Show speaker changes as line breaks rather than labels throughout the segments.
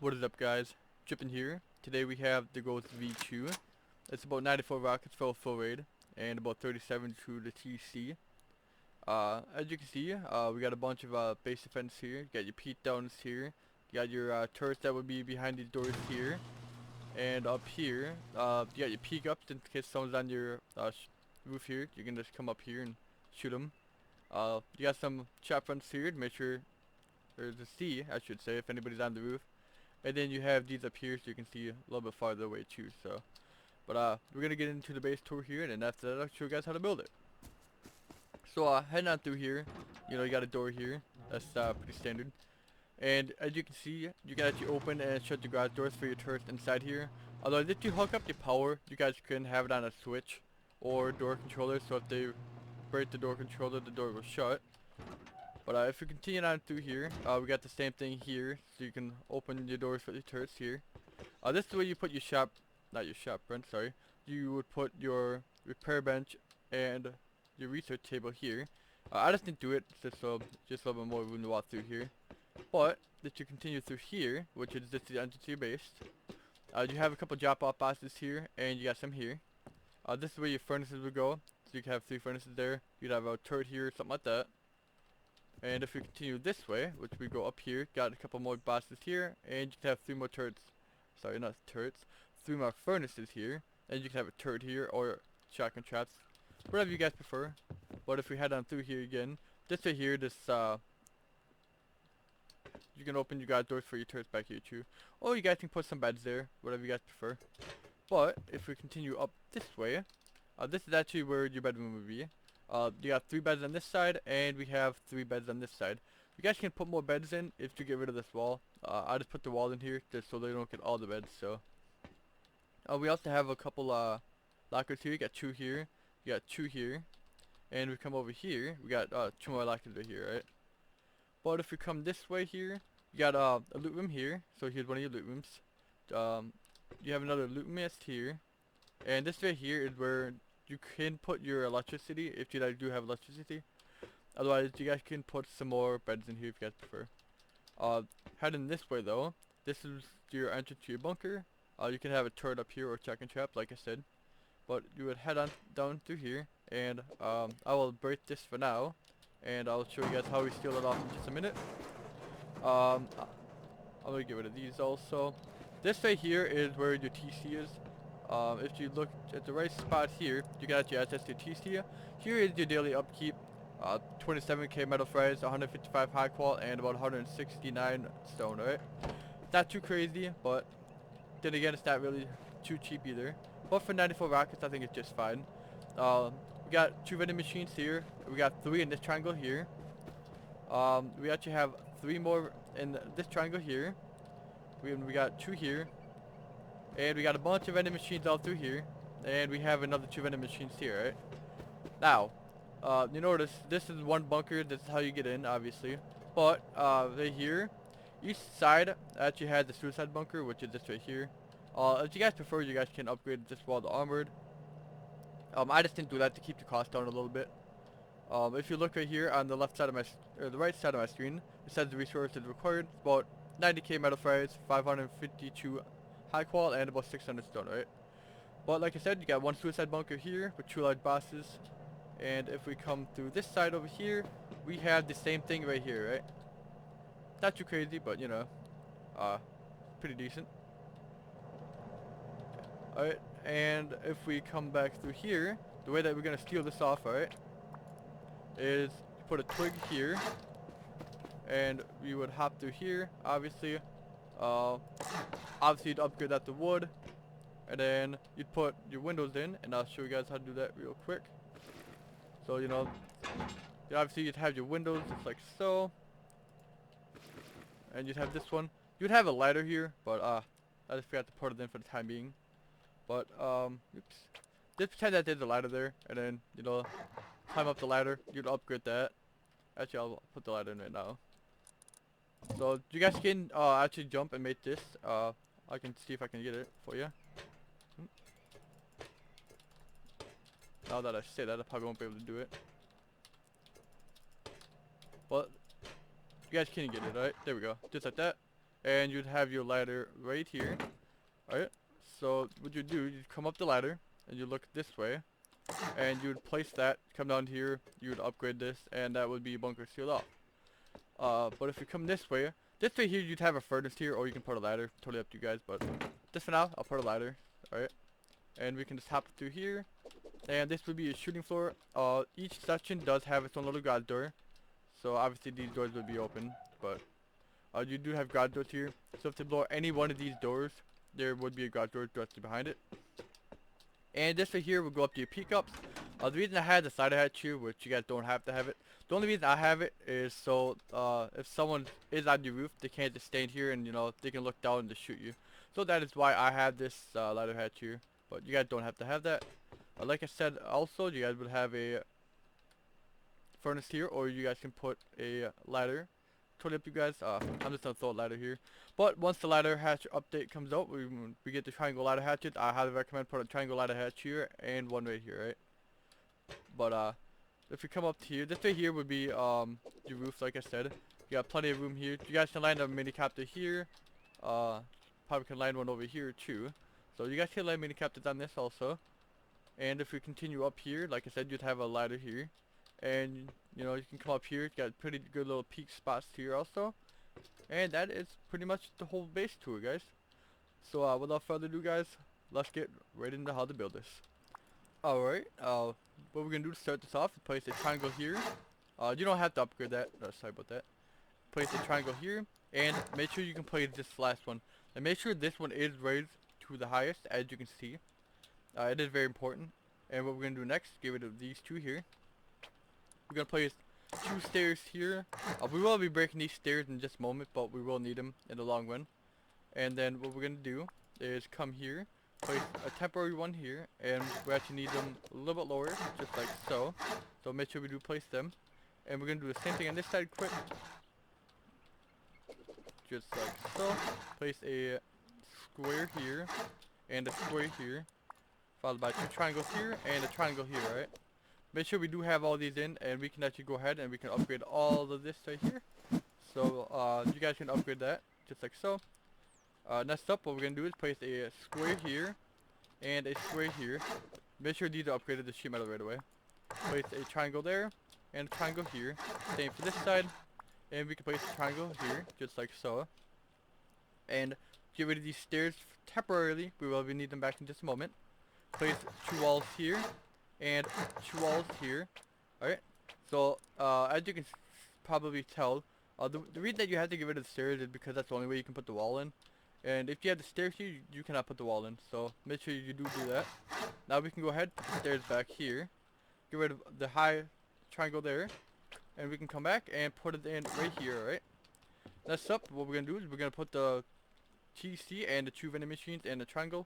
What is up, guys? Trippin here. Today we have the Ghost V2. It's about 94 rockets for a full raid and about 37 to the TC. As you can see, we got a bunch of base defense here. You got your peak downs here. You got your turrets that would be behind these doors here. And up here, you got your peak ups in case someone's on your roof here. You can just come up here and shoot them. You got some trap fronts here to make sure, or to see, I should say, if anybody's on the roof. And then you have these up here so you can see a little bit farther away too. So, but we're gonna get into the base tour here, and then after that, I'll show you guys how to build it. So heading on through here, you got a door here. That's pretty standard. And as you can see, you can actually open and shut the garage doors for your turrets inside here. Although if you hook up the power, you guys can have it on a switch or door controller. So if they break the door controller, the door will shut. But if we continue on through here, we got the same thing here, so you can open your doors for the turrets here. This is where you put your shop, not your shop front, sorry. You would put your repair bench and your research table here. I just didn't do it, just a little bit more room to walk through here. But if you continue through here, which is just the entrance to your base, you have a couple drop-off boxes here, and you got some here. This is where your furnaces would go, so you can have 3 furnaces there. You'd have a turret here, something like that. And if we continue this way, which we go up here, got a couple more boxes here, and you can have 3 more turrets. Sorry, not turrets. 3 more furnaces here, and you can have a turret here, or shotgun traps. Whatever you guys prefer. But if we head on through here again, this right here, you can open your garage doors for your turrets back here too. Or you guys can put some beds there, whatever you guys prefer. But if we continue up this way, this is actually where your bedroom would be. You got 3 beds on this side, and we have 3 beds on this side. You guys can put more beds in if you get rid of this wall. I just put the wall in here just so they don't get all the beds. So we also have a couple lockers here. You got 2 here, you got 2 here, and we come over here. We got 2 more lockers right here, right? But if we come this way here, you got a loot room here. So here's one of your loot rooms. You have another loot mist here, and this right here is where you can put your electricity if you do have electricity. Otherwise, you guys can put some more beds in here if you guys prefer. Heading this way though, this is your entrance to your bunker. You can have a turret up here or check and trap, like I said. But you would head on down through here, and I will break this for now, and I'll show you guys how we steal it off in just a minute. I'm gonna get rid of these also. This right here is where your TC is. If you look at the right spot here, you got your access to TC. Here is your daily upkeep. 27k metal frames, 155 high qual, and about 169 stone, right? Not too crazy, but then again, it's not really too cheap either. But for 94 rockets, I think it's just fine. We got 2 vending machines here. We got 3 in this triangle here. We actually have 3 more in this triangle here. We got 2 here. And we got a bunch of vending machines all through here. And we have another 2 vending machines here, right? Now, you notice this is one bunker. This is how you get in, obviously. But right here, each side actually has the suicide bunker, which is this right here. If you guys prefer, you guys can upgrade this wall to armored. I just didn't do that to keep the cost down a little bit. If you look right here on the left side of my, or the right side of my screen, it says the resources required. It's about 90k metal frames, 552 high qual, and about 600 stone, right? But like I said, you got 1 suicide bunker here with 2 large bosses. And if we come through this side over here, we have the same thing right here, right? Not too crazy, but pretty decent. Alright, and if we come back through here, the way that we're gonna steal this off, alright, is you put a twig here, and we would hop through here, obviously. Obviously you'd upgrade that to wood, and then you'd put your windows in, and I'll show you guys how to do that real quick. So, obviously you'd have your windows just like so, and you'd have this one. You'd have a ladder here, but I just forgot to put it in for the time being. But oops. Just pretend that there's a ladder there, and then climb up the ladder. You'd upgrade that. Actually, I'll put the ladder in right now. So you guys can actually jump and make this. I can see if I can get it for you. Now that I say that, I probably won't be able to do it. But you guys can get it, alright? There we go. Just like that. and you'd have your ladder right here. Alright, so what you do, you'd come up the ladder, and you look this way, and you would place that, come down here, you would upgrade this, and that would be bunker sealed off. But if you come this way here you'd have a furnace here, or you can put a ladder, totally up to you guys, but just for now, I'll put a ladder, alright? And we can just hop through here, and this would be a shooting floor. Each section does have its own little garage door, so obviously these doors would be open, but you do have garage doors here, so if they blow any one of these doors, there would be a garage door directly behind it. And this right here will go up to your peak-ups. The reason I had the side hatch here, which you guys don't have to have it, the only reason I have it is so if someone is on your roof, they can't just stand here and, you know, they can look down and just shoot you. So that is why I have this ladder hatch here, but you guys don't have to have that. Like I said, also, you guys would have a furnace here, or you guys can put a ladder. Totally up to you guys. I'm just gonna throw a ladder here. But once the ladder hatch update comes out, we get the triangle ladder hatchet. I highly recommend put a triangle ladder hatch here and one right here, right? But if you come up here, this right here would be your roof, like I said. You got plenty of room here. You guys can land a minicopter here. Probably can land one over here too. So you guys can land minicopters on this also. And if we continue up here, like I said, you'd have a ladder here. And, you know, you can come up here. It's got pretty good little peak spots here also. And that is pretty much the whole base tour, guys. So, without further ado, guys, let's get right into how to build this. Alright, what we're going to do to start this off is place a triangle here. You don't have to upgrade that. Sorry about that. Place a triangle here. And make sure you can place this last one. And make sure this one is raised to the highest, as you can see. It is very important. And what we're going to do next, get rid of these two here. We're going to place 2 stairs here. We will be breaking these stairs in just a moment, but we will need them in the long run. And then what we're going to do is come here, place a temporary one here, and we actually need them a little bit lower, just like so. So make sure we do place them. And we're going to do the same thing on this side quick. Just like so. Place a square here, and a square here, followed by 2 triangles here, and a triangle here, right? Make sure we do have all these in, and we can actually go ahead and we can upgrade all of this right here. So, you guys can upgrade that, just like so. Next up, what we're going to do is place a square here, and a square here. Make sure these are upgraded to sheet metal right away. Place a triangle there, and a triangle here. Same for this side. And we can place a triangle here, just like so. And get rid of these stairs temporarily. We will need them back in just a moment. Place 2 walls here, and 2 walls here. Alright, so as you can probably tell, the reason that you have to get rid of the stairs is because that's the only way you can put the wall in. And if you have the stairs here, you cannot put the wall in, so make sure you do that. Now we can go ahead, put the stairs back here, get rid of the high triangle there, and we can come back and put it in right here. Alright, next up, what we're going to do is we're going to put the TC and the 2 vending machines and the triangle.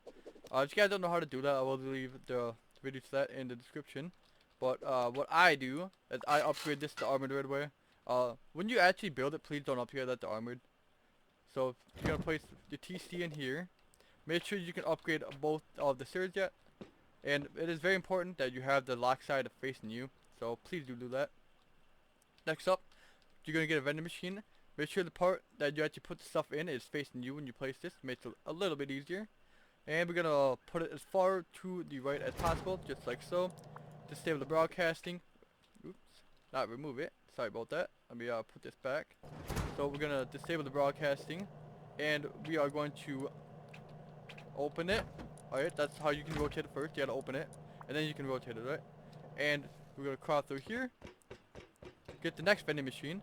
If you guys don't know how to do that, I will leave the video to that in the description. But what I do is I upgrade this to armored right away. When you actually build it, please don't upgrade that to armored. So you're gonna place the TC in here. Make sure you can upgrade both of the stairs yet. And it is very important that you have the lock side facing you. So please do that. Next up, you're gonna get a vending machine. Make sure the part that you actually put the stuff in is facing you when you place this. Makes it a little bit easier. And we're gonna put it as far to the right as possible, just like so. Disable the broadcasting. Oops, not remove it. Sorry about that. Let me put this back. So we're gonna disable the broadcasting, and we are going to open it. Alright, that's how you can rotate it first. You gotta open it, and then you can rotate it, right? And we're gonna crawl through here. Get the next vending machine.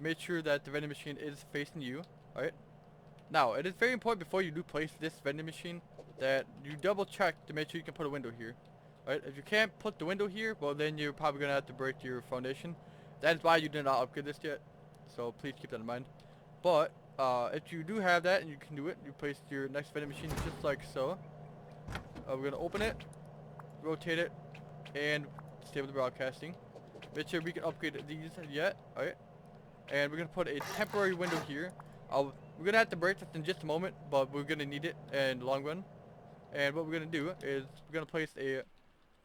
Make sure that the vending machine is facing you. Alright. Now, it is very important before you do place this vending machine that you double check to make sure you can put a window here. Alright, if you can't put the window here, well then you're probably gonna have to break your foundation. That is why you did not upgrade this yet. So please keep that in mind. But if you do have that and you can do it, you place your next vending machine just like so. We're gonna open it, rotate it, and disable the broadcasting. Make sure we can upgrade these yet. Alright. And we're gonna put a temporary window here. We're gonna have to break this in just a moment, but we're gonna need it in the long run. And what we're gonna do is we're gonna place a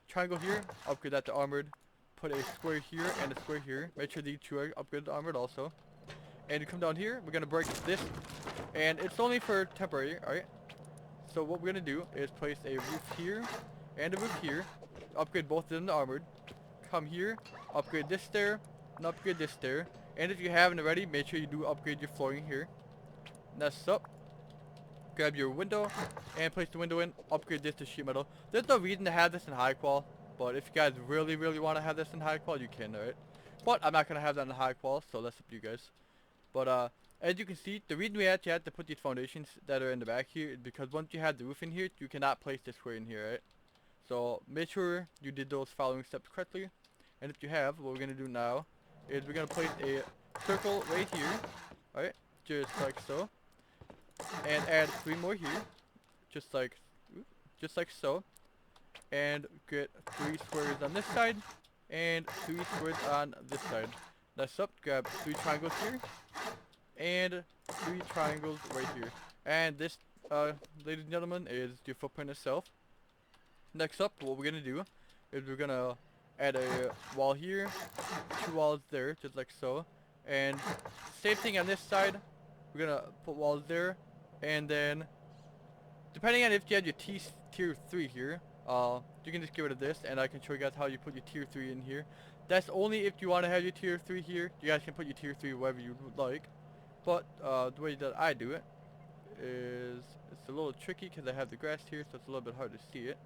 triangle here, upgrade that to armored, put a square here and a square here. Make sure these 2 are upgraded to armored also. and you come down here. We're gonna break this, and it's only for temporary. All right. So what we're gonna do is place a roof here and a roof here. Upgrade both of them to armored. Come here, upgrade this stair, and upgrade this stair. And if you haven't already, make sure you do upgrade your flooring here. Next up, grab your window and place the window in. Upgrade this to sheet metal. There's no reason to have this in high qual, but if you guys really want to have this in high qual, you can, alright? But I'm not gonna have that in high qual, so that's up to you guys. But as you can see, the reason we actually had to put these foundations that are in the back here is because once you have the roof in here, you cannot place this square in here, right? So make sure you did those following steps correctly. And if you have, what we're gonna do now is we're gonna place a circle right here, alright? Just like so. And add 3 more here, just like so. And get 3 squares on this side, and 3 squares on this side. Next up, grab 3 triangles here, and 3 triangles right here. And this, ladies and gentlemen, is your footprint itself. Next up, what we're gonna do is we're gonna add a wall here, 2 walls there, just like so. And same thing on this side. We're gonna put walls there, and then depending on if you have your tier 3 here, you can just get rid of this, and I can show you guys how you put your tier 3 in here. That's only if you want to have your tier 3 here. You guys can put your tier 3 wherever you would like. But the way that I do it is it's a little tricky because I have the grass here, so it's a little bit hard to see it.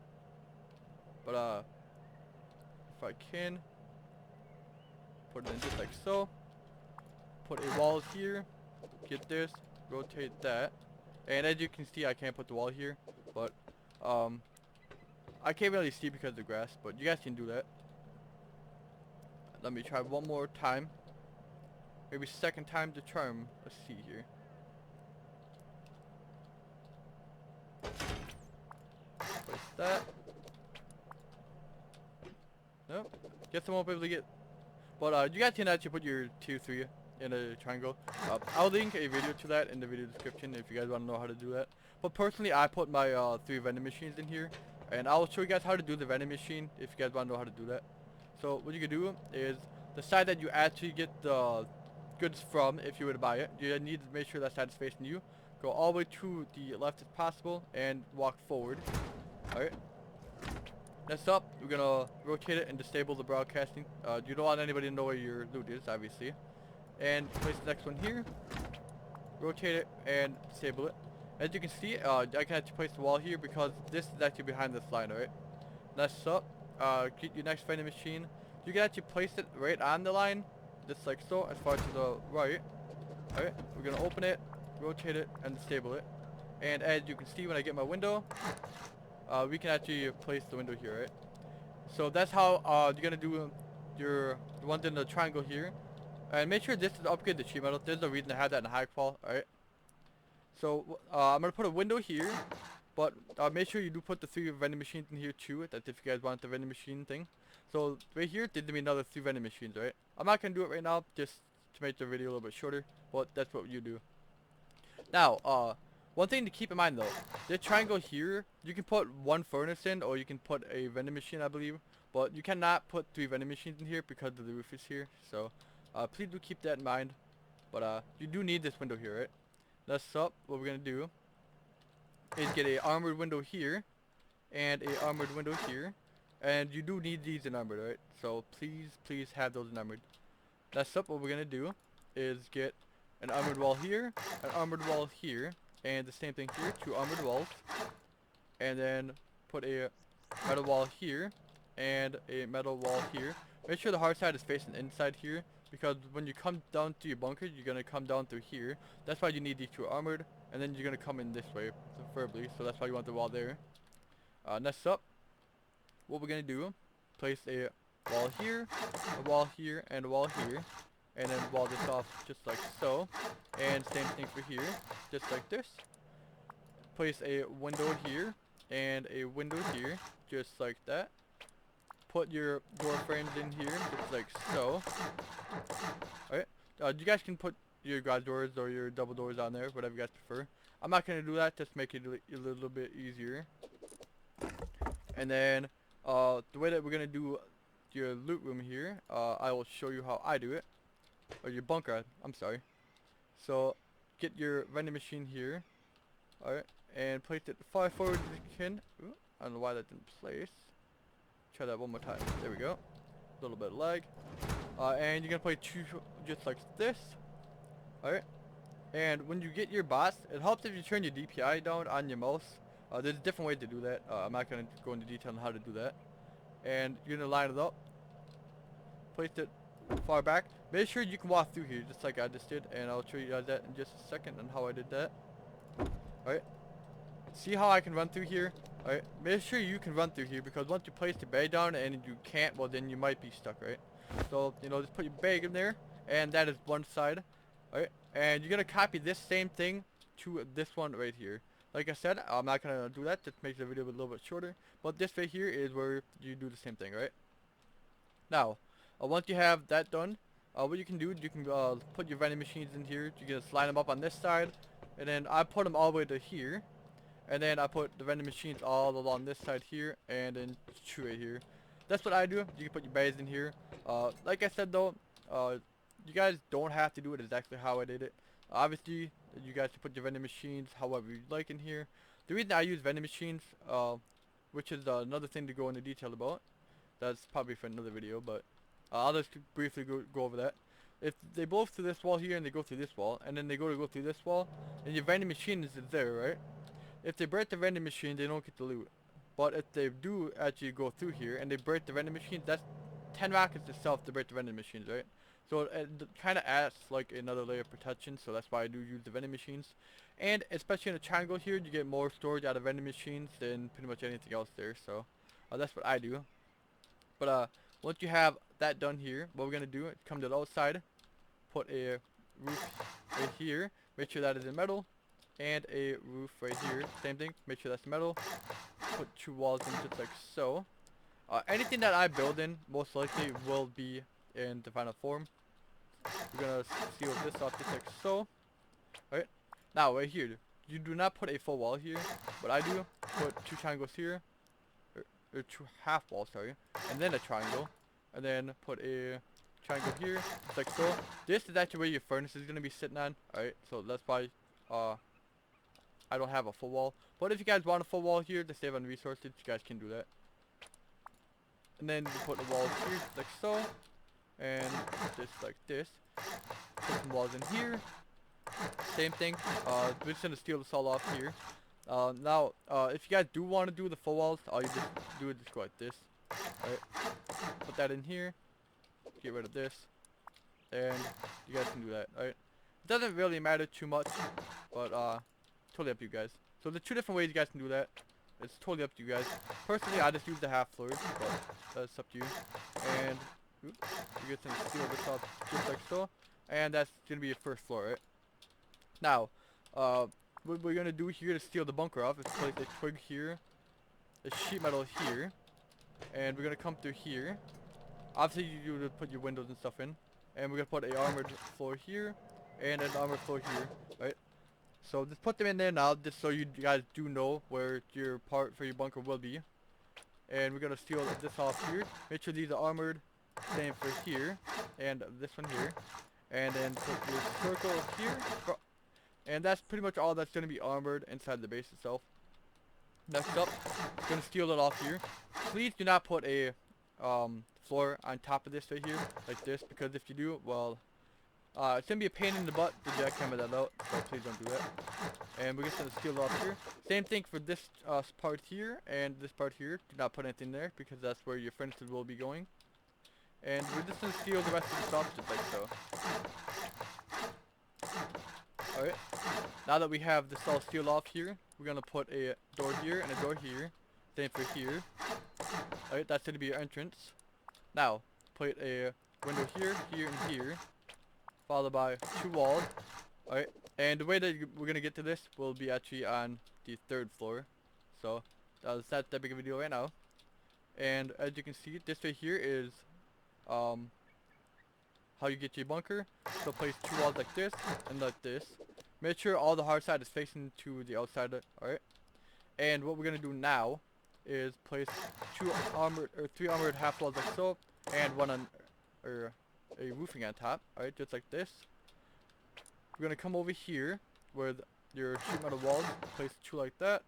But if I can put it in just like so, put a wall here, get this, rotate that, and as you can see, I can't put the wall here, but I can't really see because of the grass, but you guys can do that. Let me try one more time, maybe second time the charm. Let's see here. Place that. Nope. Guess I won't be able to get. But you guys can actually put your tier 3 in a triangle. I'll link a video to that in the video description if you guys want to know how to do that. But personally, I put my 3 vending machines in here, and I'll show you guys how to do the vending machine if you guys want to know how to do that. So what you can do is the side that you actually get the goods from, if you were to buy it, you need to make sure that side is facing you. Go all the way to the left as possible and walk forward. Alright. Next up, we're gonna rotate it and disable the broadcasting. You don't want anybody to know where your loot is, obviously. And place the next one here. Rotate it and disable it. As you can see, I can actually place the wall here because this is actually behind this line, alright? Next up, get your next vending machine. You can actually place it right on the line, just like so, as far to the right. Alright, we're gonna open it, rotate it, and disable it. And as you can see when I get my window, we can actually place the window here, right? So that's how you're gonna do the ones in the triangle here. And make sure this is upgrade the sheet metal. There's no reason to have that in high qual, alright? So I'm gonna put a window here, but make sure you do put the 3 vending machines in here too. That's if you guys want the vending machine thing. So right here, there's gonna be another 3 vending machines, right? I'm not gonna do it right now, just to make the video a little bit shorter, but that's what you do. Now, one thing to keep in mind though, this triangle here, you can put 1 furnace in, or you can put a vending machine, I believe. But you cannot put 3 vending machines in here because the roof is here. So please do keep that in mind. But you do need this window here, right? Next up, what we're gonna do is get a armored window here and a armored window here, and you do need these in armored, right? So please have those in armored. Next up, what we're gonna do is get an armored wall here, an armored wall here, and the same thing here, 2 armored walls, and then put a metal wall here and a metal wall here. Make sure the hard side is facing inside here, because when you come down to your bunker, you're gonna come down through here. That's why you need these 2 armored, and then you're gonna come in this way, preferably. So that's why you want the wall there. Next up, what we're gonna do, place a wall here, and a wall here, and then wall this off just like so. And same thing for here, just like this. Place a window here and a window here, just like that. Put your door frames in here, just like so. Alright, you guys can put your garage doors or your double doors on there, whatever you guys prefer. I'm not going to do that, just make it a little bit easier. And then, the way that we're going to do your loot room here, I will show you how I do it. Or your bunker, I'm sorry. So get your vending machine here. Alright, and place it far forward as you can. Ooh, I don't know why that didn't place. Try that one more time. There we go. A little bit of lag. And you're gonna play two just like this. Alright. And when you get your boss, it helps if you turn your DPI down on your mouse. There's different ways to do that. I'm not gonna go into detail on how to do that. And you're gonna line it up. Place it far back. Make sure you can walk through here just like I just did. And I'll show you guys that in just a second and how I did that. Alright. See how I can run through here? Alright. Make sure you can run through here because once you place the bag down and you can't, well then you might be stuck, right? So, you know, just put your bag in there. And that is one side. Alright. And you're gonna copy this same thing to this one right here. Like I said, I'm not gonna do that. Just makes the video a little bit shorter. But this right here is where you do the same thing, right? Now, once you have that done, what you can do, you can put your vending machines in here. You can just line them up on this side, and then I put them all the way to here, and then I put the vending machines all along this side here, and then two right here. That's what I do. You can put your bags in here. Like I said though, you guys don't have to do it exactly how I did it. Obviously, you guys can put your vending machines however you like in here. The reason I use vending machines, which is another thing to go into detail about, that's probably for another video, but I'll just briefly go over that. If they blow through this wall here and they go through this wall, and then they go through this wall, and your vending machine is there, right? If they break the vending machine, they don't get the loot. But if they do actually go through here and they break the vending machine, that's 10 rockets itself to break the vending machines, right? So it kind of adds like another layer of protection, so that's why I do use the vending machines. And especially in a triangle here, you get more storage out of vending machines than pretty much anything else there, so that's what I do. But once you have that done here, what we're going to do is come to the outside, put a roof right here, make sure that is in metal, and a roof right here, same thing, make sure that's metal, put two walls in just like so. Anything that I build in, most likely will be in the final form. We're going to seal this off just like so. Alright, now right here, you do not put a full wall here, but I do put two triangles here, or two half walls, sorry, and then a triangle, and then put a triangle here, just like so. This is actually where your furnace is going to be sitting on, alright, so that's why I don't have a full wall. But if you guys want a full wall here to save on resources, you guys can do that. And then you put the walls here, just like so, and just like this. Put some walls in here, same thing. We're just going to steal this all off here. Now, if you guys do want to do the full walls, all you just do is just go like this. Alright, put that in here, get rid of this, and you guys can do that, alright? It doesn't really matter too much, but totally up to you guys. So there's two different ways you guys can do that. It's totally up to you guys. Personally, I just use the half floors, but that's up to you. And oops, you get to steal this off just like so, and that's gonna be your first floor, right? Now, what we're gonna do here to steal the bunker off is place a twig here, a sheet metal here, and we're gonna come through here. Obviously, you do put your windows and stuff in, and we're gonna put a armored floor here and an armored floor here, right? So just put them in there now, just so you guys do know where your part for your bunker will be. And we're gonna steal this off here. Make sure these are armored. Same for here and this one here, and then put your circle here. And that's pretty much all that's going to be armored inside the base itself. Next up, going to steal it off here. Please do not put a floor on top of this right here, like this, because if you do, well, it's going to be a pain in the butt to jackhammer that out, so please don't do that. And we're just going to steal it off here. Same thing for this part here and this part here. Do not put anything there, because that's where your furnaces will be going. And we're just going to steal the rest of the stuff just like so. Alright, now that we have this all sealed off here, we're going to put a door here and a door here. Same for here. Alright, that's going to be your entrance. Now, put a window here, here, and here. Followed by two walls. Alright, and the way that we're going to get to this will be actually on the third floor. So, that's that big of a deal right now. And as you can see, this right here is how you get your bunker. So place two walls like this and like this. Make sure all the hard side is facing to the outside, alright? And what we're gonna do now is place three armored half walls like so, and one on a roofing on top, alright, just like this. we're gonna come over here where your sheet metal walls, place 2 like that,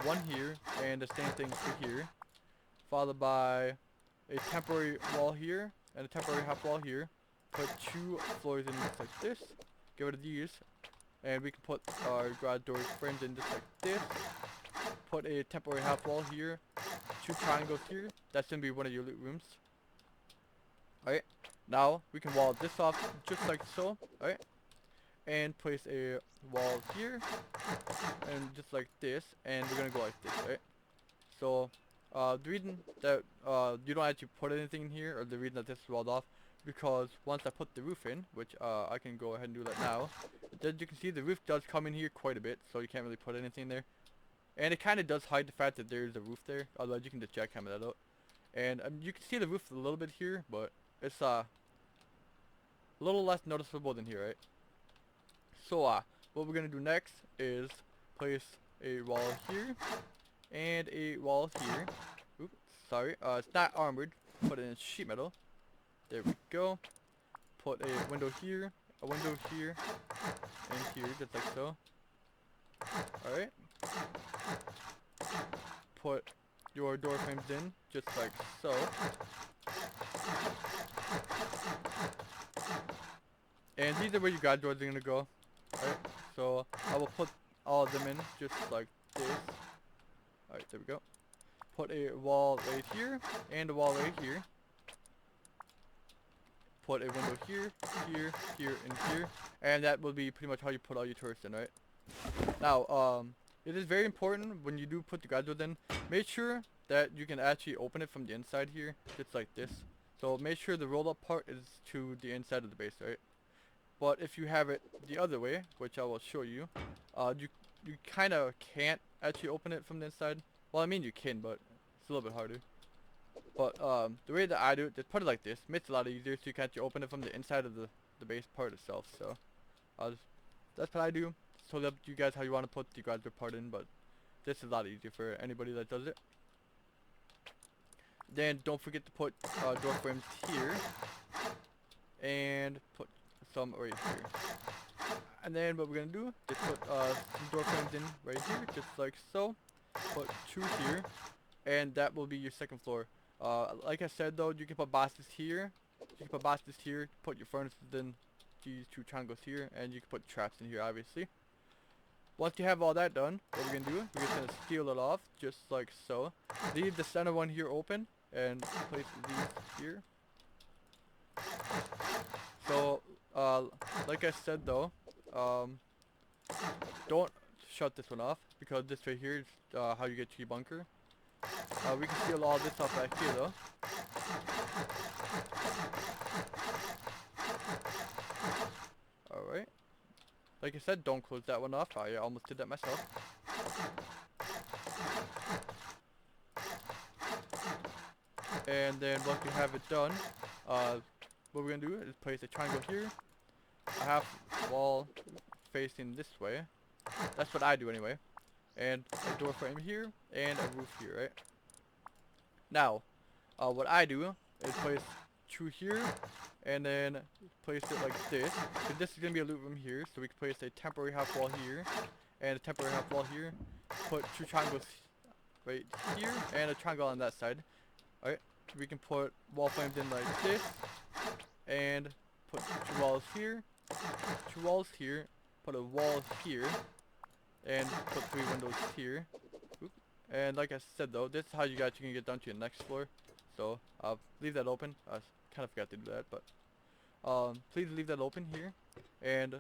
1 here, and the same thing to here, followed by a temporary wall here and a temporary half wall here. Put 2 floors in just like this. Get rid of these, and we can put our garage door frames in just like this. Put a temporary half wall here, 2 triangles here. That's gonna be one of your loot rooms. Alright, now we can wall this off just like so. Alright, and place a wall here, and just like this, and we're gonna go like this. Alright, so the reason that you don't actually put anything in here, or the reason that this is walled off, because once I put the roof in, which I can go ahead and do that now, as you can see, the roof does come in here quite a bit, so you can't really put anything there. And it kind of does hide the fact that there's a roof there, otherwise you can just jackhammer that out. And you can see the roof a little bit here, but it's a little less noticeable than here, right? So what we're gonna do next is place a wall here and a wall here. Oops, sorry, it's not armored. Put it in sheet metal. There we go. Put a window here, a window here, and here, just like so. Alright. Put your door frames in, just like so. And these are where your garage doors are gonna go. Alright, so I will put all of them in, just like this. Alright, there we go. Put a wall right here, and a wall right here. Put a window here, here, here, and here, and that will be pretty much how you put all your turrets in, right? Now, it is very important when you do put the garage doors in, make sure that you can actually open it from the inside here, just like this. So make sure the roll-up part is to the inside of the base, right? But if you have it the other way, which I will show you, you kind of can't actually open it from the inside. Well, I mean you can, but it's a little bit harder. But the way that I do it, just put it like this. Makes it a lot easier, so you can actually open it from the inside of the base part itself. So that's what I do. It's totally up to you guys how you want to put the garage door part in, but this is a lot easier for anybody that does it. Then don't forget to put door frames here, and put some right here. And then what we're gonna do is put some door frames in right here, just like so. Put 2 here, and that will be your second floor. Like I said though, you can put boxes here. You can put boxes here. Put your furnaces in these 2 triangles here, and you can put traps in here, obviously. Once you have all that done, what we're gonna do, we're just gonna seal it off, just like so. Leave the center one here open, and place these here. So, like I said though, don't shut this one off, because this right here is how you get to your bunker. We can seal all this off back here though. Alright. Like I said, don't close that one off. I almost did that myself. And then once we have it done, what we're going to do is place a triangle here, a half wall facing this way. That's what I do anyway. And a door frame here, and a roof here, right? Now, what I do is place 2 here, and then place it like this. So this is going to be a loot room here, so we can place a temporary half wall here, and a temporary half wall here. Put 2 triangles right here, and a triangle on that side. Alright, we can put wall frames in like this, and put 2 walls here, 2 walls here, put a wall here, and put 3 windows here. Oop. And like I said though, this is how you guys can get down to your next floor. So I'll leave that open. I kind of forgot to do that, but please leave that open here. And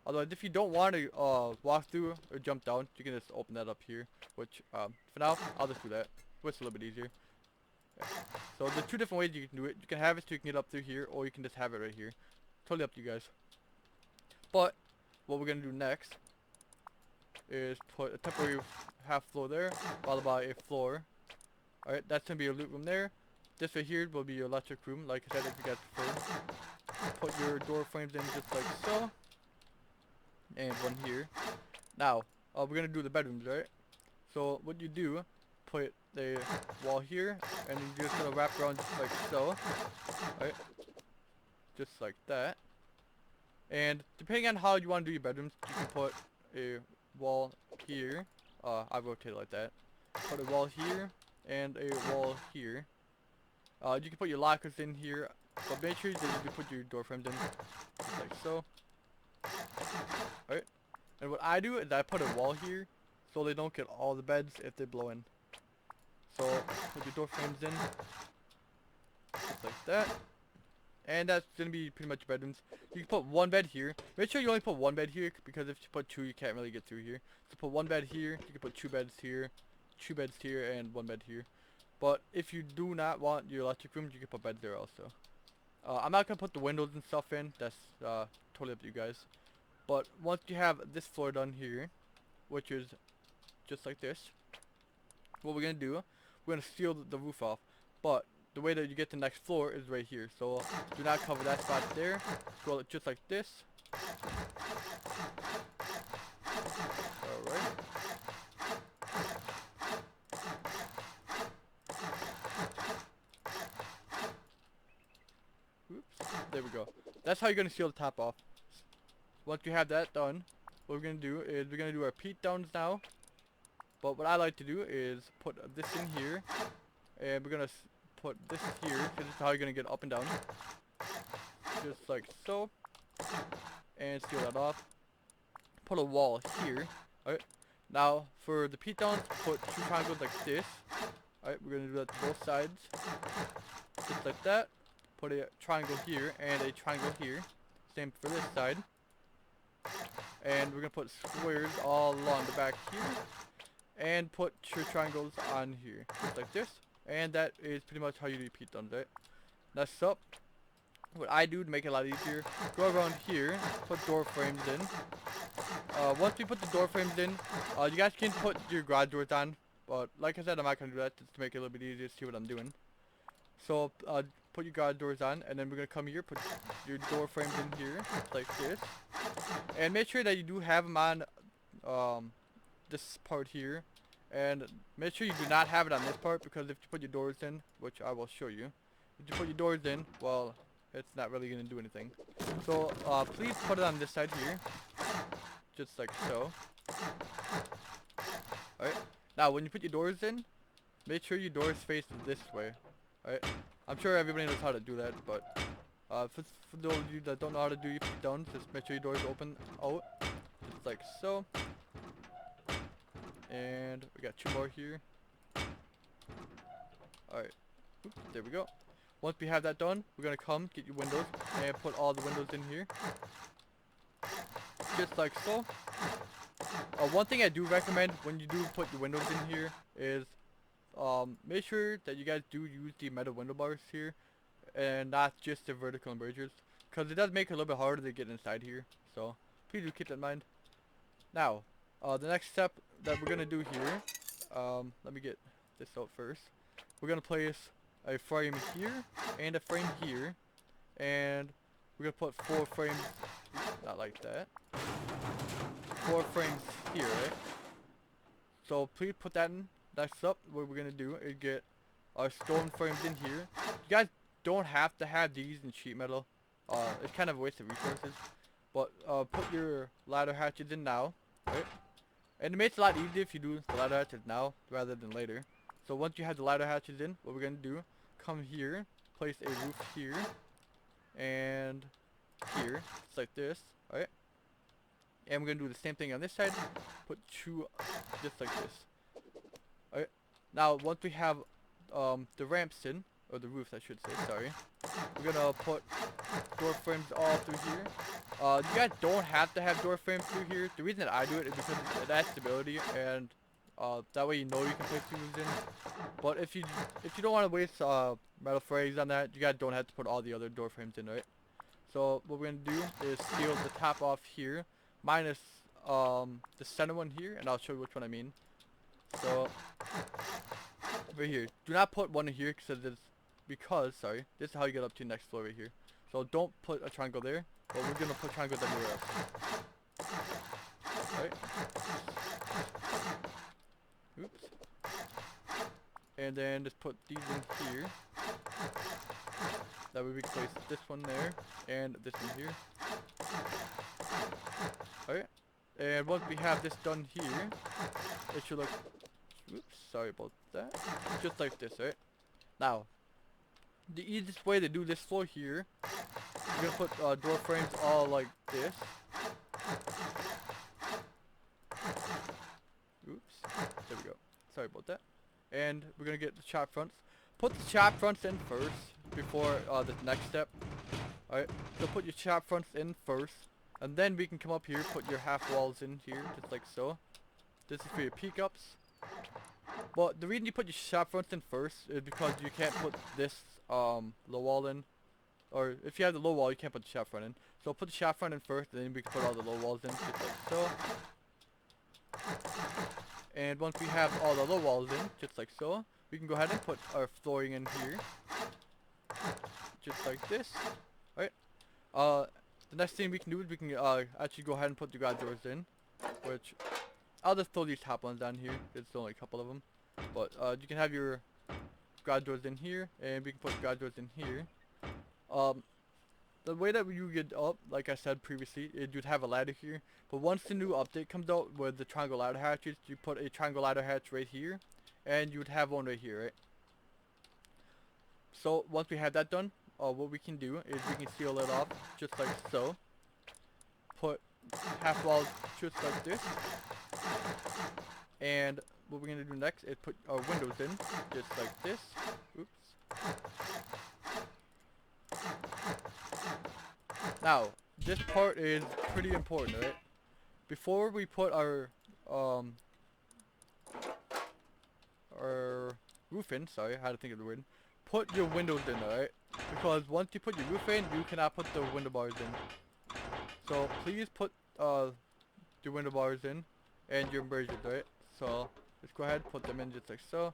otherwise, if you don't want to walk through or jump down, you can just open that up here. Which for now, I'll just do that. It's a little bit easier. Yeah. So there's 2 different ways you can do it. You can have it so you can get up through here, or you can just have it right here. Totally up to you guys. But what we're gonna do next is put a temporary half floor there, followed by a floor. Alright, that's gonna be your loot room there. This right here will be your electric room, like I said, if you guys prefer. Put your door frames in just like so. And 1 here. Now, we're gonna do the bedrooms, right? So what you do, put the wall here, and you're just gonna wrap around just like so. Alright. Just like that. And depending on how you want to do your bedrooms, you can put a wall here. I rotate it like that. Put a wall here and a wall here. You can put your lockers in here, but make sure that you can put your door frames in, just like so. Alright. And what I do is I put a wall here, so they don't get all the beds if they blow in. So put your door frames in, just like that. And that's gonna be pretty much bedrooms. You can put one bed here. Make sure you only put one bed here, because if you put two, you can't really get through here. So put one bed here. You can put two beds here, and one bed here. But if you do not want your electric rooms, you can put beds there also. I'm not gonna put the windows and stuff in. That's totally up to you guys. But once you have this floor done here, which is just like this, what we're gonna do, we're gonna seal the roof off. But the way that you get to the next floor is right here. So do not cover that spot there. Go just like this. Alright. Oops. There we go. That's how you're gonna seal the top off. Once you have that done, what we're gonna do is we're gonna do our peak downs now. But what I like to do is put this in here, and we're gonna put this here, because this is how you're gonna get up and down, just like so, and seal that off. Put a wall here. Alright, now for the peak downs, put two triangles like this. Alright, we're gonna do that to both sides, just like that. Put a triangle here and a triangle here, same for this side. And we're gonna put squares all along the back here, and put your triangles on here, just like this. And that is pretty much how you do peak downs, right? Next up, what I do to make it a lot easier, go around here, put door frames in. Once we put the door frames in, you guys can put your garage doors on, but like I said, I'm not gonna do that just to make it a little bit easier to see what I'm doing. So put your garage doors on, and then we're gonna come here, put your door frames in here, just like this. And make sure that you do have them on this part here, and make sure you do not have it on this part, because if you put your doors in, which I will show you, if you put your doors in, well, it's not really going to do anything. So please put it on this side here, just like so. Alright, now when you put your doors in, make sure your doors face this way. Alright, I'm sure everybody knows how to do that, but for those of you that don't know how to do your peak downs, just make sure your doors open out, just like so. And we got two more here. Alright, there we go. Once we have that done, we're gonna come get your windows and put all the windows in here, just like so. One thing I do recommend when you do put your windows in here is make sure that you guys do use the metal window bars here and not just the vertical embrasures, because it does make it a little bit harder to get inside here. So please do keep that in mind. Now the next step that we're gonna do here, let me get this out first. We're gonna place a frame here and a frame here, and we're gonna put 4 frames, not like that, 4 frames here, right? So please put that in. Next up, what we're gonna do is get our stone frames in here. You guys don't have to have these in sheet metal. It's kind of a waste of resources, but put your ladder hatches in now, right? And it makes it a lot easier if you do the ladder hatches now rather than later. So once you have the ladder hatches in, what we're gonna do, come here, place a roof here, and here, just like this, alright? And we're gonna do the same thing on this side, put 2 just like this. Alright, now once we have the ramps in, or the roofs I should say, sorry, we're gonna put door frames all through here. You guys don't have to have door frames through here. The reason that I do it is because it adds stability, and that way you know you can place things in. But if you don't want to waste metal frames on that, you guys don't have to put all the other door frames in, right? So what we're gonna do is seal the top off here, minus the center one here, and I'll show you which one I mean. So right here, do not put one in here because sorry, this is how you get up to the next floor right here. So don't put a triangle there, but we're gonna put triangles everywhere else. Alright. Oops. And then just put these in here. That way we can place this one there and this one here. Alright. And once we have this done here, it should look, oops, sorry about that. Just like this, right? Now, the easiest way to do this floor here, you're gonna put door frames all like this. Oops, there we go. Sorry about that. And we're gonna get the chop fronts. Put the chop fronts in first before the next step. Alright, so put your chop fronts in first. And then we can come up here, put your half walls in here, just like so. This is for your peak ups. But the reason you put your chop fronts in first is because you can't put this low wall in. Or if you have the low wall, you can't put the chop front in. So put the chop front in first, and then we can put all the low walls in, just like so. And once we have all the low walls in, just like so, we can go ahead and put our flooring in here. Just like this. Alright. The next thing we can do is we can actually go ahead and put the garage doors in. Which, I'll just throw these top ones down here. There's only a couple of them. But you can have your garage doors in here, and we can put garage doors in here. The way that you get up, like I said previously, is you'd have a ladder here. But once the new update comes out with the triangle ladder hatches, you put a triangle ladder hatch right here, and you'd have one right here, right? So once we have that done, what we can do is we can seal it off just like so. Put half walls just like this. And what we're gonna do next is put our windows in just like this. Oops. Now, this part is pretty important, right? Before we put our roof in, sorry, I had to think of the word. Put your windows in, alright? Because once you put your roof in, you cannot put the window bars in. So please put your window bars in and your embrasures, right? So let's go ahead and put them in just like so.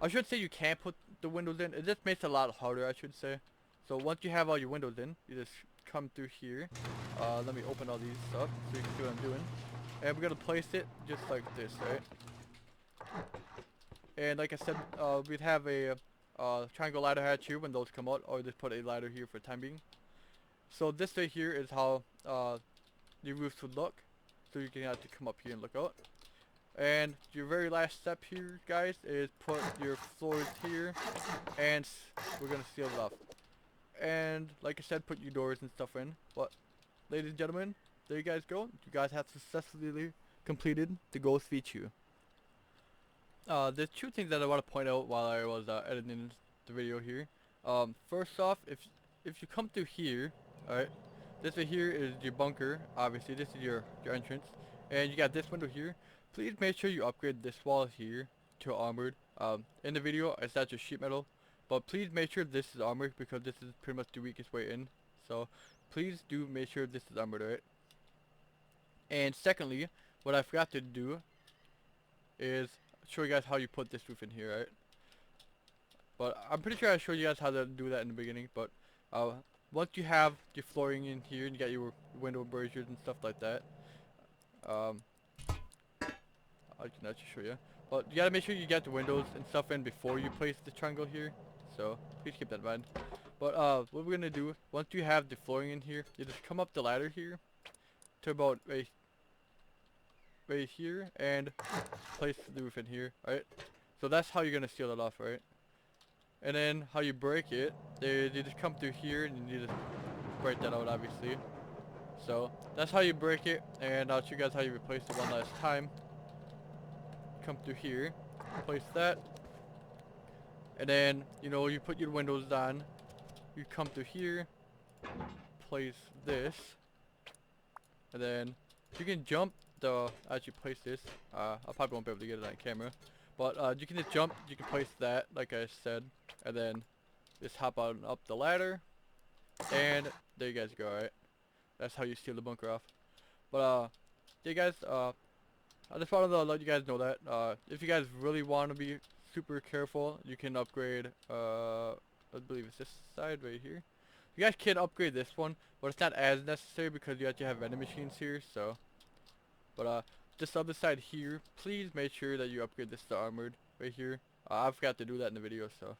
I should say you can't put the windows in. It just makes it a lot harder, I should say. So once you have all your windows in, you just come through here. Let me open all these up so you can see what I'm doing. And we're gonna place it just like this, right? And like I said, we'd have a triangle ladder hatch here when those come out, or just put a ladder here for the time being. So this right here is how your roofs would look. So you can actually come up here and look out. And your very last step here, guys, is put your floors here, and we're gonna seal it off. And like I said, put your doors and stuff in. But ladies and gentlemen, there you guys go. You guys have successfully completed the Ghost V2. There's two things that I want to point out while I was editing the video here. First off, if you come through here, alright, this right here is your bunker. Obviously, this is your entrance, and you got this window here. Please make sure you upgrade this wall here to armored. In the video, it's not just sheet metal, but please make sure this is armored because this is pretty much the weakest way in. So please do make sure this is armored, alright? And secondly, what I forgot to do is show you guys how you put this roof in here, right? But I'm pretty sure I showed you guys how to do that in the beginning. But once you have your flooring in here and you got your window embrasures and stuff like that, I can actually show you. But you gotta make sure you get the windows and stuff in before you place the triangle here. So please keep that in mind. But what we're gonna do, once you have the flooring in here, you just come up the ladder here to about right here and place the roof in here, right? So that's how you're gonna seal it off, right? And then how you break it, you just come through here and you just break that out, obviously. So that's how you break it, and I'll show you guys how you replace it one last time. Come through here, place that, and then you put your windows on. You come through here, place this, and then you can jump actually place this. I probably won't be able to get it on camera, but you can just jump. You can place that, like I said, and then just hop on up the ladder, and there you guys go. Alright, that's how you seal the bunker off. But yeah, guys, I just wanted to let you guys know that if you guys really want to be super careful, you can upgrade. I believe it's this side right here. You guys can upgrade this one, but it's not as necessary because you actually have vending machines here. So, but this other side here, please make sure that you upgrade this to armored right here. I forgot to do that in the video, so.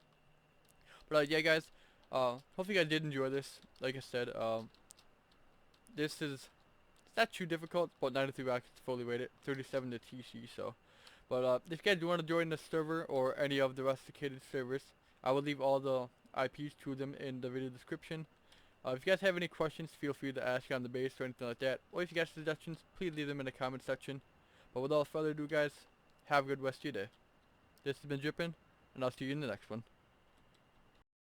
But yeah, guys, Hopefully you guys did enjoy this. Like I said, this is it's not too difficult, but 93 rockets fully rated, 37 to TC. So, but if you guys do want to join the server or any of the rusticated servers, I will leave all the IPs to them in the video description. If you guys have any questions, feel free to ask on the base or anything like that. Or if you guys have suggestions, please leave them in the comment section. But without further ado, guys, have a good rest of your day. This has been Drippin', and I'll see you in the next one.